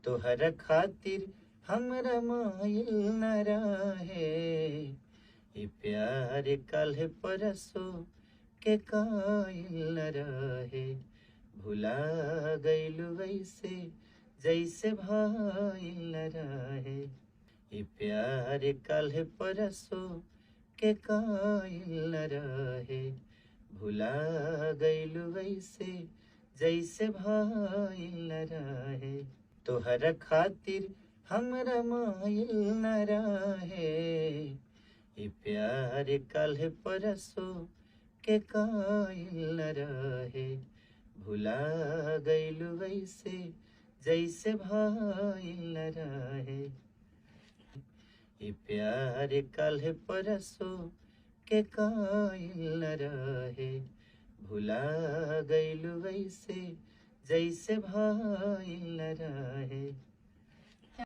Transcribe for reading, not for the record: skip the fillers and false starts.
तोहरा खातिर हमरा मायल न रहे। ई प्यार कल परसो के कायल न रहे। भुला गइलू वैसे जैसे भाईल न रहे। ई प्यार कल परसो के कायल न रहे। भुला गइलू वैसे जैसे भाईल न रहे। तोहरा खातिर हमरा मायल न रहे। ई प्यार कल परसो के कायल न रहे। भुला गइलू वैसे जैसे भाईल न रहे। ई प्यार कल परसो के कायल न रहे। भुला गइलू वैसे जैसे भाईल न रहे।